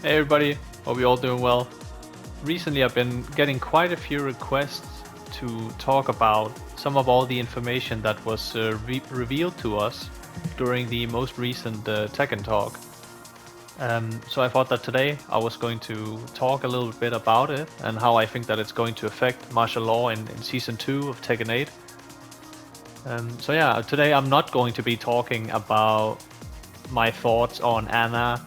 Hey everybody, hope you're all doing well. Recently I've been getting quite a few requests to talk about some of all the information that was revealed to us during the most recent Tekken talk. So I thought that today I was going to talk a little bit about it and how I think that it's going to affect martial law in Season 2 of Tekken 8. So yeah, today I'm not going to be talking about my thoughts on Anna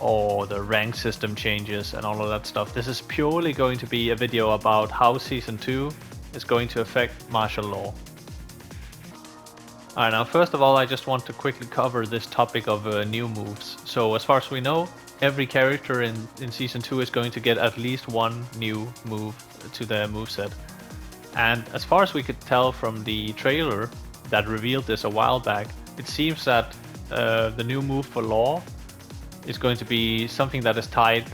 or the rank system changes and all of that stuff. This is purely going to be a video about how Season 2 is going to affect martial law. Alright, now first of all I just want to quickly cover this topic of new moves. So as far as we know, every character in Season 2 is going to get at least one new move to their moveset. And as far as we could tell from the trailer that revealed this a while back, it seems that the new move for Law is going to be something that is tied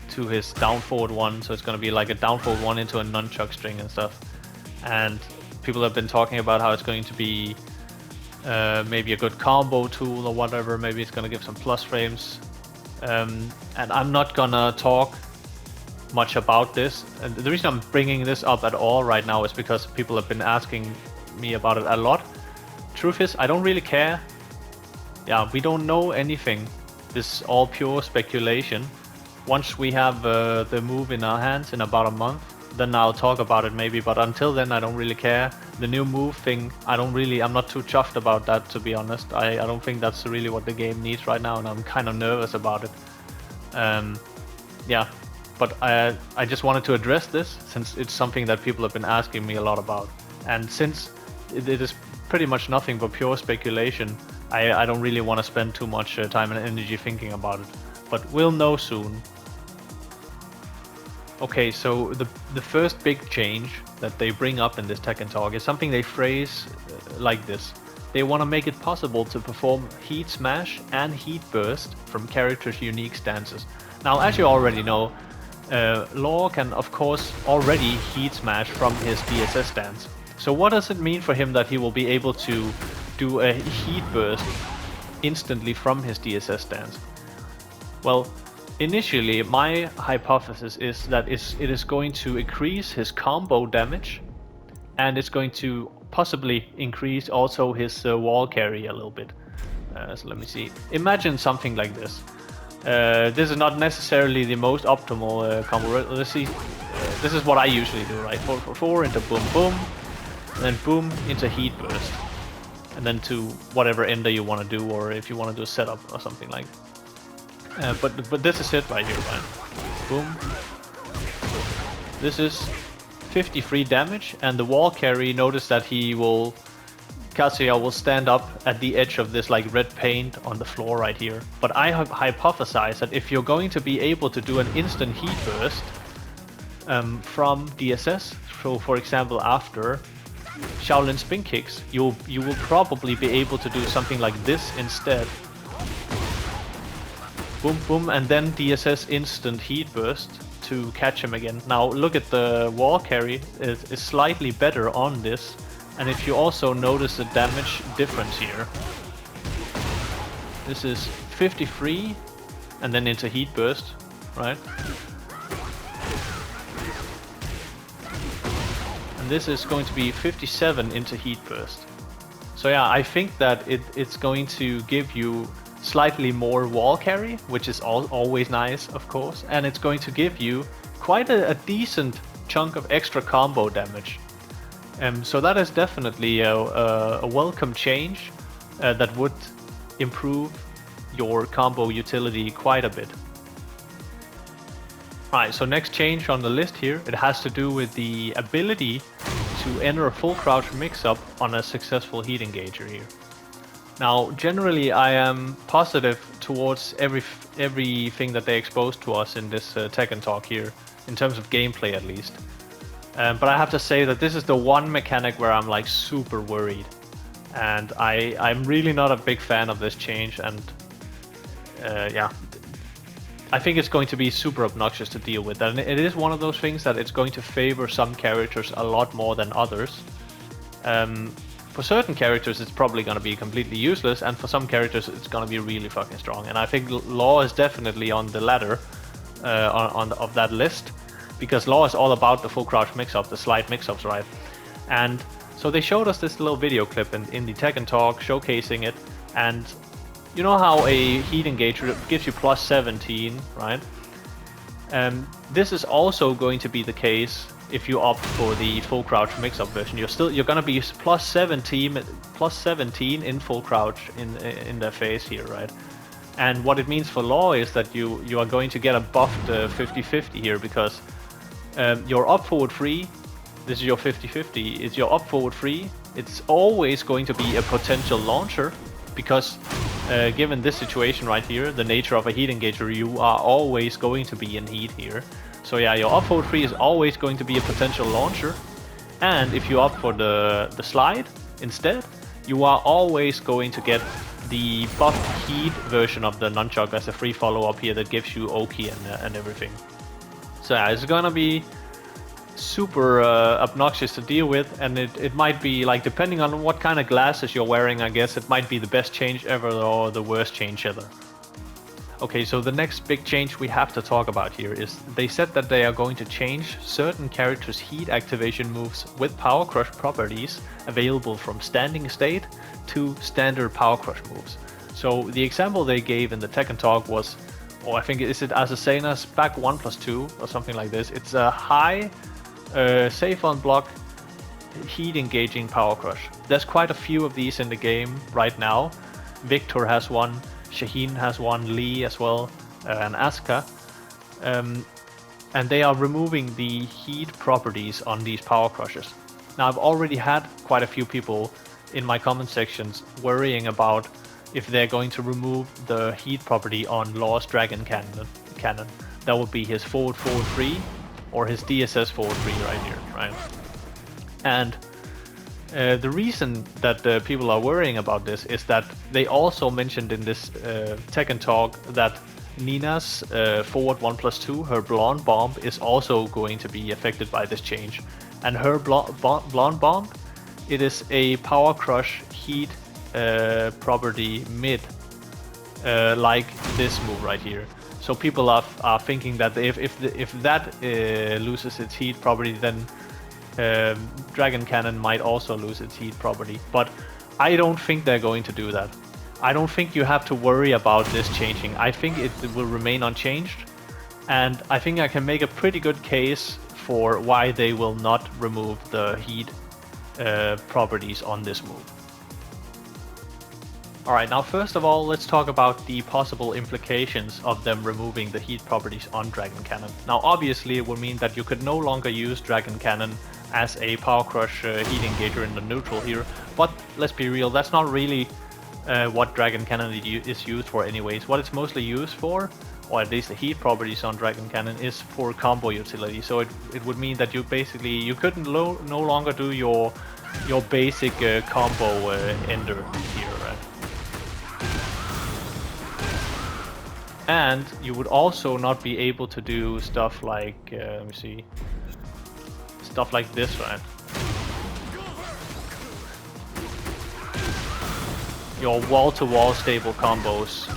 to his down forward one, so it's going to be like a down forward one into a nunchuck string and stuff. And people have been talking about how it's going to be maybe a good combo tool or whatever. Maybe it's going to give some plus frames. And I'm not gonna talk much about this. And the reason I'm bringing this up at all right now is because people have been asking me about it a lot. Truth is, I don't really care. Yeah, we don't know anything. This is all pure speculation. Once we have the move in our hands in about a month, then I'll talk about it maybe, but until then I don't really care. The new move thing, I'm not too chuffed about that, to be honest. I don't think that's really what the game needs right now, and I'm kind of nervous about it. Yeah, but I just wanted to address this since it's something that people have been asking me a lot about. And since it is pretty much nothing but pure speculation, I don't really want to spend too much time and energy thinking about it, but we'll know soon. Okay, so the first big change that they bring up in this Tekken talk is something they phrase like this. They want to make it possible to perform Heat Smash and Heat Burst from characters' unique stances. Now, as you already know, Law can of course already Heat Smash from his DSS stance. So what does it mean for him that he will be able to do a Heat Burst instantly from his DSS stance? Well, initially my hypothesis is that it is going to increase his combo damage, and it's going to possibly increase also his wall carry a little bit. So let me see. Imagine something like this. This is not necessarily the most optimal combo. Let's see. This is what I usually do, right? 4 into boom boom, and then boom into Heat Burst, and then to whatever ender you want to do, or if you want to do a setup or something like that. But this is it right here, right? Boom. This is 53 damage, and the wall carry, notice that Kazuya will stand up at the edge of this like red paint on the floor right here. But I have hypothesized that if you're going to be able to do an instant Heat Burst from DSS, so for example after Shaolin Spin Kicks, you will probably be able to do something like this instead. Boom boom, and then DSS instant Heat Burst to catch him again. Now look at the wall carry, it is slightly better on this, and if you also notice the damage difference here, this is 53 and then into Heat Burst, right? And this is going to be 57 into Heat Burst. So yeah, I think that it's going to give you slightly more wall carry, which is always nice, of course, and it's going to give you quite a decent chunk of extra combo damage. So that is definitely a welcome change that would improve your combo utility quite a bit. Alright, so next change on the list here, it has to do with the ability to enter a full crouch mix-up on a successful heat engager here. Now, generally I am positive towards everything that they exposed to us in this Tekken talk here, in terms of gameplay at least. But I have to say that this is the one mechanic where I'm like super worried. And I'm really not a big fan of this change, and yeah, I think it's going to be super obnoxious to deal with. And it is one of those things that it's going to favor some characters a lot more than others. For certain characters it's probably going to be completely useless, and for some characters it's going to be really fucking strong. And I think Law is definitely on the latter. of that list, because Law is all about the full crouch mix-up, the slide mix-ups, right? And so they showed us this little video clip in the Tech and Talk showcasing it, and you know how a heat engager gives you plus 17, right? This is also going to be the case if you opt for the full crouch mix-up version. You're gonna be plus 17 in full crouch in their phase here, right? And what it means for Law is that you are going to get a buffed 50-50 here, because your up forward free, this is your 50-50, is your up forward free. It's always going to be a potential launcher, because given this situation right here, the nature of a heat engager, you are always going to be in heat here. So yeah, your up forward free is always going to be a potential launcher. And if you opt for the slide instead, you are always going to get the buffed heat version of the nunchuck as a free follow-up here that gives you Oki and everything. So yeah, it's gonna be super obnoxious to deal with, and it might be, like, depending on what kind of glasses you're wearing, I guess it might be the best change ever or the worst change ever. Okay, so the next big change we have to talk about here is they said that they are going to change certain characters' heat activation moves with Power Crush properties available from standing state to standard Power Crush moves. So the example they gave in the Tech and Talk was, or I think is it Azucena's back 1+2 or something like this. It's a high safe on block heat engaging Power Crush. There's quite a few of these in the game right now. Victor has one, Shaheen has one, Lee as well, and Asuka. And they are removing the heat properties on these Power Crushes. Now, I've already had quite a few people in my comment sections worrying about if they're going to remove the heat property on Law's Dragon Cannon. That would be his forward 3 or his DSS forward 3 right here, right? And the reason that people are worrying about this is that they also mentioned in this Tech and Talk that Nina's forward 1+2, her blonde bomb, is also going to be affected by this change. And her blonde bomb, it is a Power Crush heat property mid, like this move right here. So people are thinking that if that loses its heat property, then Dragon Cannon might also lose its heat property. But I don't think they're going to do that. I don't think you have to worry about this changing. I think it will remain unchanged, and I think I can make a pretty good case for why they will not remove the heat properties on this move. Alright, now first of all, let's talk about the possible implications of them removing the heat properties on Dragon Cannon. Now obviously it would mean that you could no longer use Dragon Cannon as a Power Crush heat engager in the neutral here, but let's be real, that's not really what Dragon Cannon is used for anyways. What it's mostly used for, or at least the heat properties on Dragon Cannon, is for combo utility. So it would mean that you couldn't no longer do your basic combo ender here, right? And you would also not be able to do stuff like, let me see, stuff like this, right? Your wall-to-wall stable combos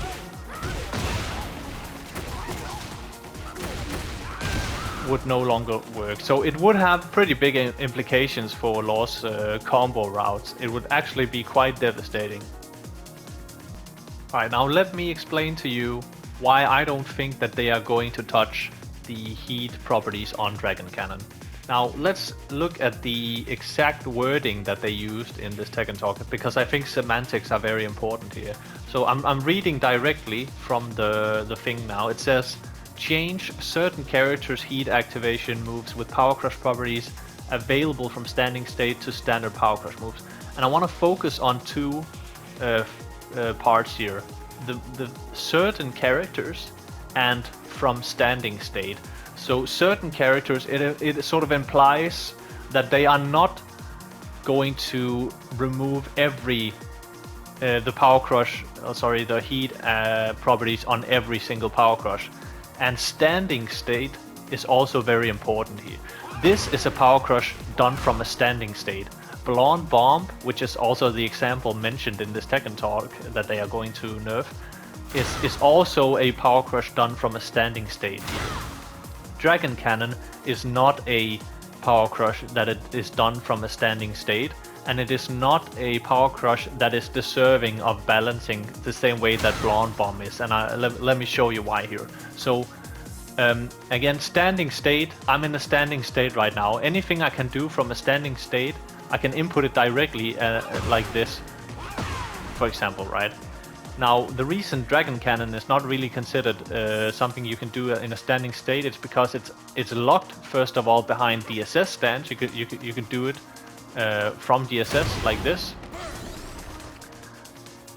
would no longer work. So it would have pretty big implications for Law's combo routes. It would actually be quite devastating. Alright, now let me explain to you why I don't think that they are going to touch the heat properties on Dragon Cannon. Now let's look at the exact wording that they used in this Tech and Talk, because I think semantics are very important here. So I'm reading directly from the thing now. It says, change certain characters' heat activation moves with Power Crush properties available from standing state to standard Power Crush moves. And I want to focus on two parts here. The certain characters and from standing state. So certain characters, it sort of implies that they are not going to remove every the Power Crush, the heat properties on every single Power Crush. And standing state is also very important here. This is a Power Crush done from a standing state. Blonde Bomb, which is also the example mentioned in this Tech and Talk that they are going to nerf, is also a power crush done from a standing state here. Dragon Cannon is not a power crush that it is done from a standing state, and it is not a power crush that is deserving of balancing the same way that Blonde Bomb is, and let me show you why here. So again, standing state, I'm in a standing state right now. Anything I can do from a standing state, I can input it directly like this, for example, right? Now, the reason Dragon Cannon is not really considered something you can do in a standing state, it's because it's locked, first of all, behind DSS stands. You could do it from DSS like this.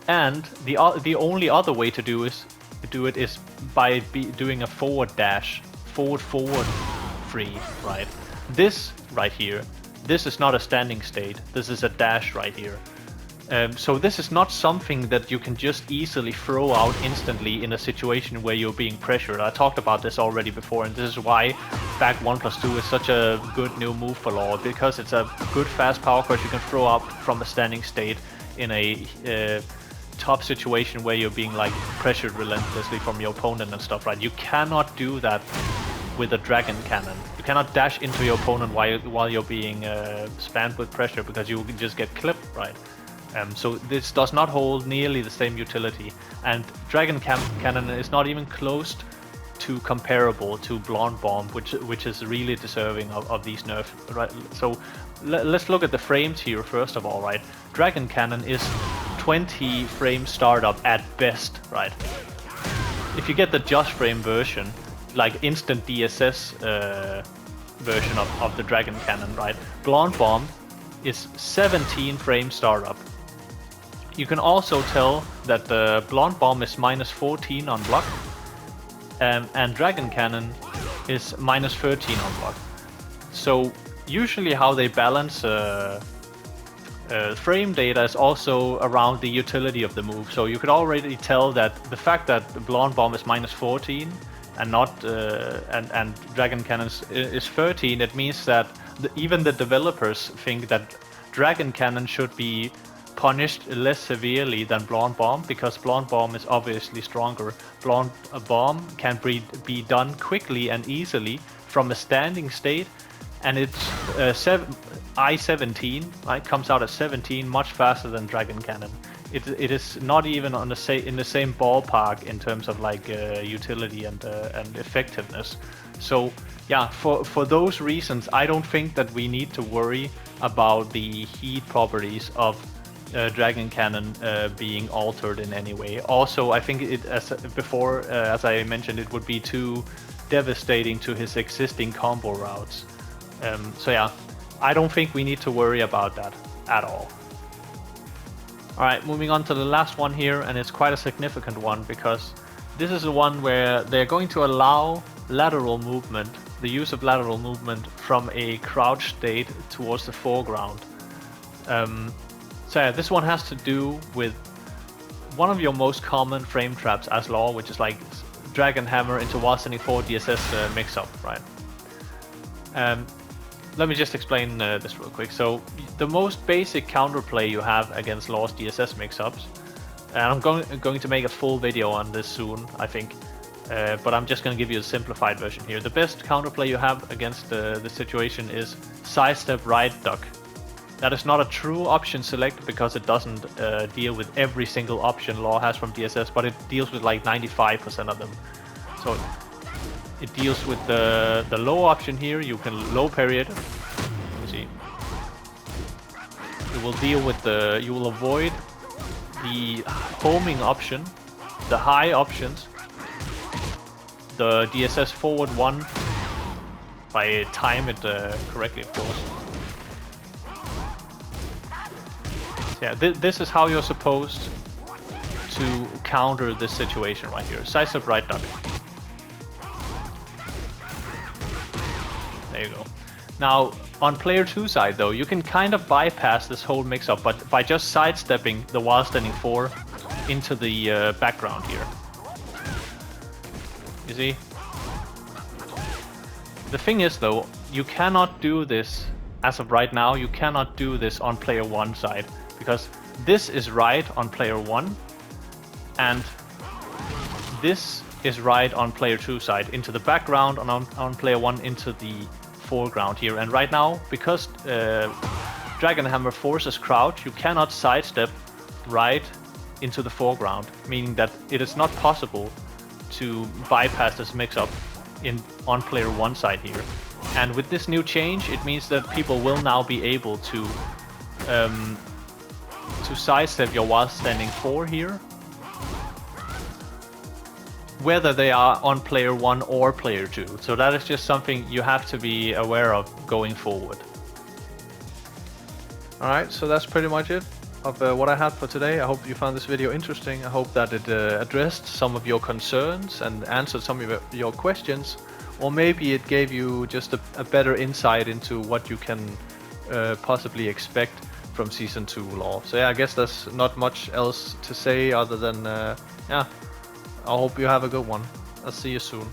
And the only other way to do it is by doing a forward dash, forward free, right? This right here, this is not a standing state. This is a dash right here. So this is not something that you can just easily throw out instantly in a situation where you're being pressured. I talked about this already before, and this is why back 1+2 is such a good new move for Law, because it's a good fast power crush you can throw up from a standing state in a tough situation where you're being like pressured relentlessly from your opponent and stuff, right? You cannot do that with a Dragon Cannon. You cannot dash into your opponent while you're being spammed with pressure, because you can just get clipped, right? So this does not hold nearly the same utility, and Dragon Cannon is not even close to comparable to Blonde Bomb, which is really deserving of these nerfs, right? So let's look at the frames here first of all, right? Dragon Cannon is 20 frame startup at best, right? If you get the just frame version, like instant DSS version of the Dragon Cannon, right? Blonde Bomb is 17 frame startup. You can also tell that the Blonde Bomb is -14 on block, and Dragon Cannon is -13 on block. So usually how they balance frame data is also around the utility of the move. So you could already tell that the fact that the Blonde Bomb is -14 and not and Dragon Cannon is 13, it means that even the developers think that Dragon Cannon should be punished less severely than Blonde Bomb, because Blonde Bomb is obviously stronger. Blonde Bomb can be done quickly and easily from a standing state, and it's I-17, right, comes out at 17, much faster than Dragon Cannon. It is not even on in the same ballpark in terms of like utility and effectiveness. So yeah, for those reasons, I don't think that we need to worry about the heat properties of Dragon Cannon being altered in any way. Also, I think as I mentioned, it would be too devastating to his existing combo routes. So yeah, I don't think we need to worry about that at all. Alright, moving on to the last one here, and it's quite a significant one, because this is the one where they're going to allow lateral movement, the use of lateral movement from a crouch state towards the foreground. So yeah, this one has to do with one of your most common frame traps as Law, which is like Dragon Hammer into Wassening 4 DSS mix-up, right? Let me just explain this real quick. So the most basic counterplay you have against Law's DSS mix-ups, and I'm going to make a full video on this soon, I think, but I'm just going to give you a simplified version here. The best counterplay you have against the situation is sidestep right duck. That is not a true option select, because it doesn't deal with every single option Law has from DSS, but it deals with like 95% of them. So it deals with the low option here. You can low parry it. You see, it will deal with you will avoid the homing option, the high options, the DSS forward 1 by time it correctly, of course. Yeah, this is how you're supposed to counter this situation right here. Sidestep right duck. There you go. Now, on player 2 side though, you can kind of bypass this whole mix-up, but by just sidestepping the while standing 4 into the background here. You see? The thing is though, you cannot do this, as of right now, you cannot do this on player 1 side, because this is right on player 1, and this is right on player 2 side into the background, on player 1 into the foreground here. And right now, because Dragon Hammer forces crouch, you cannot sidestep right into the foreground, meaning that it is not possible to bypass this mix-up on player 1 side here. And with this new change, it means that people will now be able to sidestep your while standing 4 here, whether they are on player 1 or player 2. So that is just something you have to be aware of going forward. Alright, so that's pretty much it of what I had for today. I hope you found this video interesting. I hope that it addressed some of your concerns and answered some of your questions, or maybe it gave you just a better insight into what you can possibly expect from Season 2 lore. So yeah, I guess there's not much else to say other than yeah, I hope you have a good one. I'll see you soon.